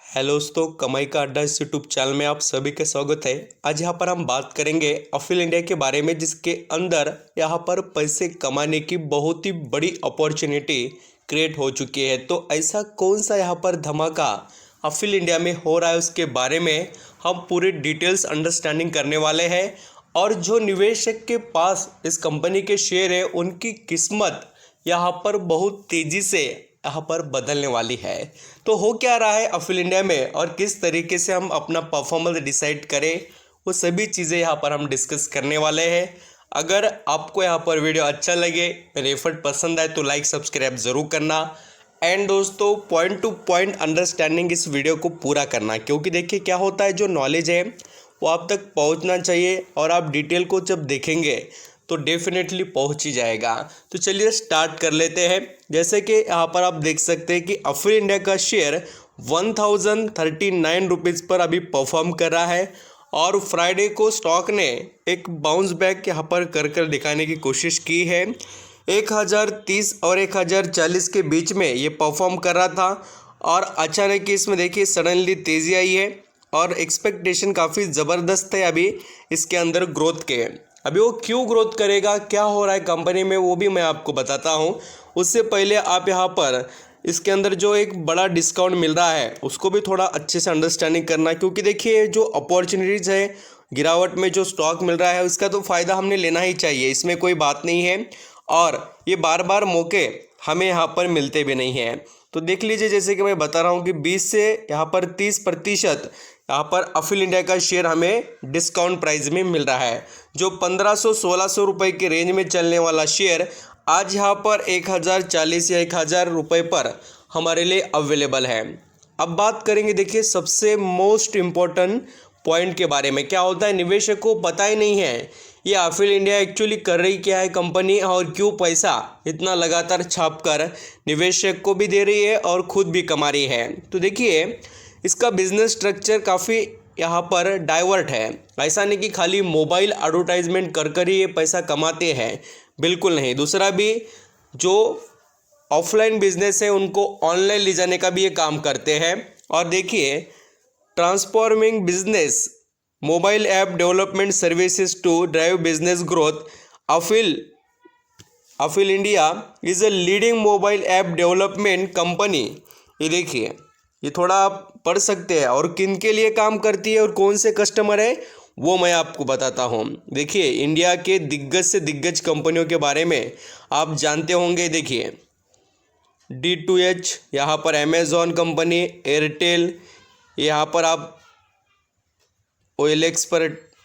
Hello दोस्तों, कमाई का अड्डा इस यूट्यूब चैनल में आप सभी का स्वागत है। आज यहाँ पर हम बात करेंगे अफिल इंडिया के बारे में, जिसके अंदर यहाँ पर पैसे कमाने की बहुत ही बड़ी अपॉर्चुनिटी क्रिएट हो चुकी है। तो ऐसा कौन सा यहाँ पर धमाका अफिल इंडिया में हो रहा है, उसके बारे में हम पूरी डिटेल्स अंडरस्टैंडिंग करने वाले हैं। और जो निवेशक के पास इस कंपनी के शेयर है, उनकी किस्मत यहाँ पर बहुत तेज़ी से यहाँ पर बदलने वाली है। तो हो क्या रहा है अफिल इंडिया में और किस तरीके से हम अपना परफॉर्मेंस डिसाइड करें, वो सभी चीज़ें यहाँ पर हम डिस्कस करने वाले हैं। अगर आपको यहाँ पर वीडियो अच्छा लगे, मेरे एफर्ट पसंद आए, तो लाइक सब्सक्राइब ज़रूर करना। एंड दोस्तों, पॉइंट टू पॉइंट अंडरस्टैंडिंग इस वीडियो को पूरा करना, क्योंकि देखिए क्या होता है, जो नॉलेज है वो आप तक पहुँचना चाहिए और आप डिटेल को जब देखेंगे तो डेफिनेटली पहुंच ही जाएगा। तो चलिए स्टार्ट कर लेते हैं। जैसे कि यहाँ पर आप देख सकते हैं कि अफिल इंडिया का शेयर 1039 रुपीज़ पर अभी परफॉर्म कर रहा है। और फ्राइडे को स्टॉक ने एक बाउंस बैक यहाँ पर कर दिखाने की कोशिश की है। 1030 और 1040 के बीच में ये परफॉर्म कर रहा था, और अचानक इसमें देखिए सडनली तेज़ी आई है और एक्सपेक्टेशन काफ़ी ज़बरदस्त है अभी इसके अंदर ग्रोथ के। अभी वो क्यों ग्रोथ करेगा, क्या हो रहा है कंपनी में, वो भी मैं आपको बताता हूँ। उससे पहले आप यहाँ पर इसके अंदर जो एक बड़ा डिस्काउंट मिल रहा है उसको भी थोड़ा अच्छे से अंडरस्टैंडिंग करना, क्योंकि देखिए जो अपॉर्चुनिटीज़ है, गिरावट में जो स्टॉक मिल रहा है उसका तो फ़ायदा हमने लेना ही चाहिए, इसमें कोई बात नहीं है। और ये बार बार मौके हमें यहाँ पर मिलते भी नहीं हैं। तो देख लीजिए, जैसे कि मैं बता रहा हूँ कि 20 से यहाँ पर 30% यहाँ पर अफिल इंडिया का शेयर हमें डिस्काउंट प्राइस में मिल रहा है। जो 1500-1600 रुपये के रेंज में चलने वाला शेयर आज यहाँ पर 1040 या 1000 रुपये पर हमारे लिए अवेलेबल है। अब बात करेंगे, देखिए सबसे मोस्ट इम्पोर्टेंट पॉइंट के बारे में। क्या होता है, निवेशक को पता ही नहीं है ये अफिल इंडिया एक्चुअली कर रही क्या है कंपनी, और क्यों पैसा इतना लगातार छाप कर निवेशक को भी दे रही है और खुद भी कमा रही है। तो देखिए इसका बिजनेस स्ट्रक्चर काफ़ी यहाँ पर डाइवर्ट है। ऐसा नहीं कि खाली मोबाइल एडवर्टाइजमेंट कर ही ये पैसा कमाते हैं, बिल्कुल नहीं। दूसरा भी जो ऑफलाइन बिजनेस है उनको ऑनलाइन ले जाने का भी ये काम करते हैं। और देखिए, transforming business mobile app development services to drive business growth, Afil India is a leading mobile app development company. ये देखिए, ये थोड़ा आप पढ़ सकते हैं, और किन के लिए काम करती है और कौन से कस्टमर है वो मैं आपको बताता हूँ। देखिए, इंडिया के दिग्गज से दिग्गज कंपनियों के बारे में आप जानते होंगे। देखिए D2H, यहाँ पर अमेज़ॉन कंपनी, एयरटेल, यहाँ पर आप OLX पर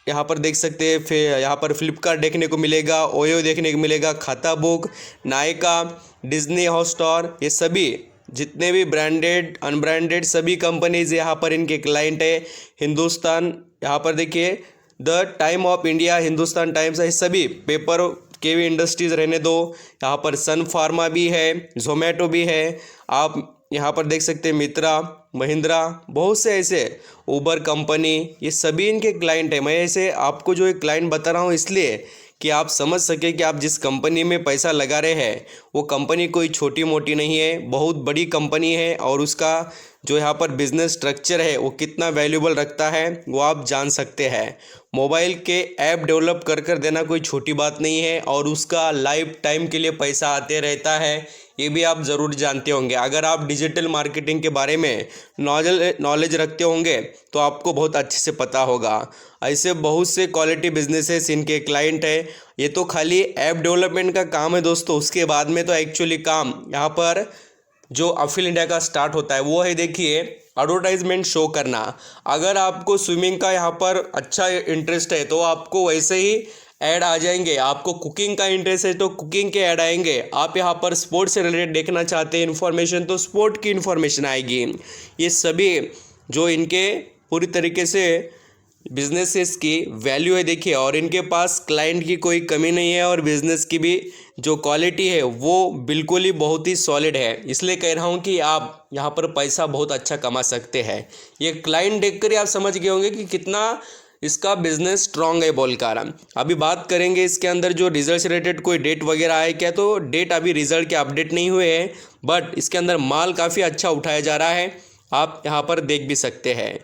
यहाँ पर देख सकते हैं। फिर यहाँ पर फ्लिपकार्ट देखने को मिलेगा, ओयो देखने को मिलेगा, खाता बुक, नायका, डिज्नी हॉटस्टार, ये सभी जितने भी ब्रांडेड अनब्रांडेड सभी कंपनीज यहाँ पर इनके क्लाइंट है। हिंदुस्तान, यहाँ पर देखिए the time of India, Hindustan times है, सभी पेपर के भी इंडस्ट्रीज़ रहने दो। यहाँ पर सन फार्मा भी है, जोमेटो भी है, आप यहाँ पर देख सकते हैं मित्रा, महिंद्रा, बहुत से ऐसे, उबर कंपनी, ये सभी इनके क्लाइंट है। मैं ऐसे आपको जो एक क्लाइंट बता रहा हूँ इसलिए कि आप समझ सके कि आप जिस कंपनी में पैसा लगा रहे हैं वो कंपनी कोई छोटी मोटी नहीं है, बहुत बड़ी कंपनी है। और उसका जो यहाँ पर बिजनेस स्ट्रक्चर है वो कितना वैल्यूबल रखता है वो आप जान सकते हैं। मोबाइल के ऐप डेवलप कर देना कोई छोटी बात नहीं है, और उसका लाइफ टाइम के लिए पैसा आते रहता है, ये भी आप ज़रूर जानते होंगे। अगर आप डिजिटल मार्केटिंग के बारे में नॉलेज रखते होंगे तो आपको बहुत अच्छे से पता होगा। ऐसे बहुत से क्वालिटी बिजनेसेस इनके क्लाइंट है। ये तो खाली ऐप डेवलपमेंट का काम है दोस्तों, उसके बाद में तो एक्चुअली काम यहाँ पर जो अफिल इंडिया का स्टार्ट होता है वो है, देखिए एडवर्टाइजमेंट शो करना। अगर आपको स्विमिंग का यहाँ पर अच्छा इंटरेस्ट है तो आपको वैसे ही ऐड आ जाएंगे। आपको कुकिंग का इंटरेस्ट है तो कुकिंग के ऐड आएंगे। आप यहाँ पर स्पोर्ट्स से रिलेटेड देखना चाहते हैं इन्फॉर्मेशन तो स्पोर्ट की इन्फॉर्मेशन आएगी। ये सभी जो इनके पूरी तरीके से बिजनेसेस की वैल्यू है देखिए, और इनके पास क्लाइंट की कोई कमी नहीं है, और बिजनेस की भी जो क्वालिटी है वो बिल्कुल ही बहुत ही सॉलिड है। इसलिए कह रहा हूँ कि आप यहाँ पर पैसा बहुत अच्छा कमा सकते हैं। ये क्लाइंट देखकर ही आप समझ गए होंगे कि कितना इसका बिजनेस स्ट्रांग है बोलकर। अभी बात करेंगे इसके अंदर जो रिजल्ट से रिलेटेड कोई डेट वगैरह है क्या, तो डेट अभी रिजल्ट के अपडेट नहीं हुए हैं, बट इसके अंदर माल काफ़ी अच्छा उठाया जा रहा है। आप यहाँ पर देख भी सकते हैं।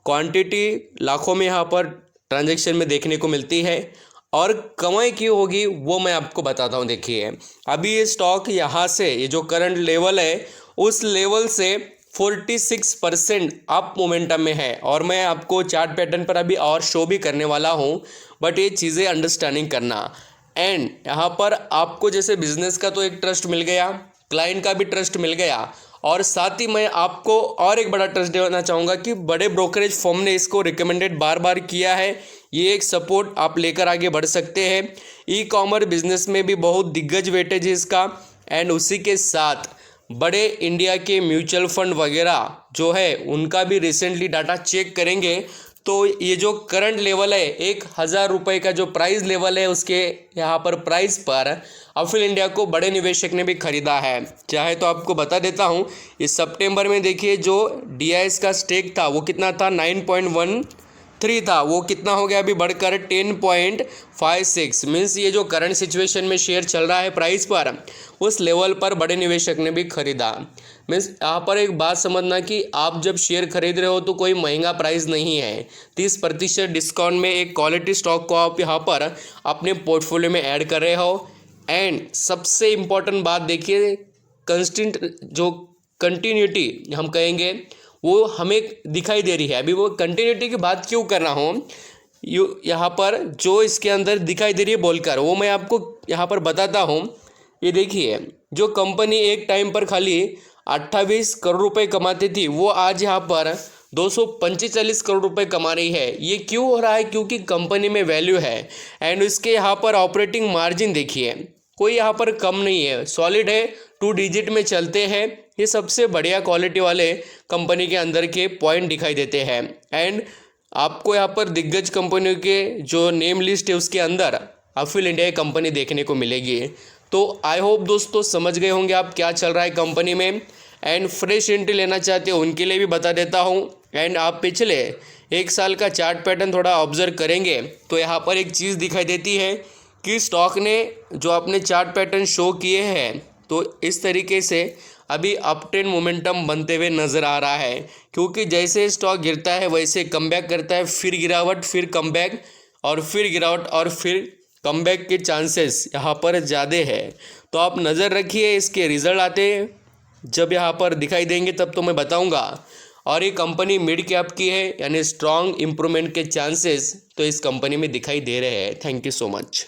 क्वांटिटी लाखों में यहाँ पर ट्रांजैक्शन में देखने को मिलती है और कमाई की होगी वो मैं आपको बताता हूँ। देखिए अभी ये स्टॉक यहाँ से, ये जो करंट लेवल है उस लेवल से 46% अप मोमेंटम में है और मैं आपको चार्ट पैटर्न पर अभी और शो भी करने वाला हूँ, बट ये चीज़ें अंडरस्टैंडिंग करना। एंड यहाँ पर आपको जैसे बिजनेस का तो एक ट्रस्ट मिल गया, क्लाइंट का भी ट्रस्ट मिल गया, और साथ ही मैं आपको और एक बड़ा ट्रस्ट देना चाहूँगा कि बड़े ब्रोकरेज फर्म ने इसको रिकमेंडेड बार बार किया है। ये एक सपोर्ट आप लेकर आगे बढ़ सकते हैं। ई कॉमर्स बिजनेस में भी बहुत दिग्गज वेटेज है इसका। एंड उसी के साथ बड़े इंडिया के म्यूचुअल फंड वगैरह जो है उनका भी रिसेंटली डाटा चेक करेंगे तो ये जो करंट लेवल है 1,000 रुपये का जो प्राइस लेवल है उसके यहाँ पर प्राइस पर अफिल इंडिया को बड़े निवेशक ने भी खरीदा है। चाहे तो आपको बता देता हूँ, इस सितंबर में देखिए जो DIS का स्टेक था वो कितना था, 9.13 था, वो कितना हो गया अभी बढ़कर 10.56। मीन्स ये जो करंट सिचुएशन में शेयर चल रहा है प्राइस पर, उस लेवल पर बड़े निवेशक ने भी खरीदा। मीन्स यहाँ पर एक बात समझना कि आप जब शेयर खरीद रहे हो तो कोई महंगा प्राइस नहीं है। 30% डिस्काउंट में एक क्वालिटी स्टॉक को आप यहाँ पर अपने पोर्टफोलियो में ऐड कर रहे हो। एंड सबसे इम्पॉर्टेंट बात देखिए, कंस्टेंट जो कंटिन्यूटी हम कहेंगे वो हमें दिखाई दे रही है। अभी वो कंटिन्यूटी की बात क्यों कर रहा हूँ, यहाँ पर जो इसके अंदर दिखाई दे रही है बोलकर, वो मैं आपको यहाँ पर बताता हूँ। ये देखिए जो कंपनी एक टाइम पर खाली 28 करोड़ रुपए कमाती थी वो आज यहाँ पर 245 करोड़ रुपए कमा रही है। ये क्यों हो रहा है, क्योंकि कंपनी में वैल्यू है। एंड इसके यहाँ पर ऑपरेटिंग मार्जिन देखिए कोई यहाँ पर कम नहीं है, सॉलिड है, 2 डिजिट में चलते हैं। ये सबसे बढ़िया क्वालिटी वाले कंपनी के अंदर के पॉइंट दिखाई देते हैं। एंड आपको यहाँ पर दिग्गज कंपनियों के जो नेम लिस्ट है उसके अंदर अफिल इंडिया कंपनी देखने को मिलेगी। तो आई होप दोस्तों समझ गए होंगे आप क्या चल रहा है कंपनी में। एंड फ्रेश एंट्री लेना चाहते हो उनके लिए भी बता देता हूँ। एंड आप पिछले 1 साल का चार्ट पैटर्न थोड़ा ऑब्जर्व करेंगे तो यहाँ पर एक चीज़ दिखाई देती है कि स्टॉक ने जो अपने चार्ट पैटर्न शो किए हैं तो इस तरीके से अभी अप ट्रेंड मोमेंटम बनते हुए नज़र आ रहा है। क्योंकि जैसे स्टॉक गिरता है वैसे कमबैक करता है, फिर गिरावट, फिर कमबैक और फिर गिरावट और फिर कमबैक के चांसेस यहाँ पर ज़्यादा है। तो आप नज़र रखिए, इसके रिजल्ट आते जब यहाँ पर दिखाई देंगे तब तो मैं बताऊँगा। और ये कंपनी मिड कैप की है, यानी स्ट्रॉन्ग इम्प्रूवमेंट के चांसेस तो इस कंपनी में दिखाई दे रहे हैं। Thank you so much.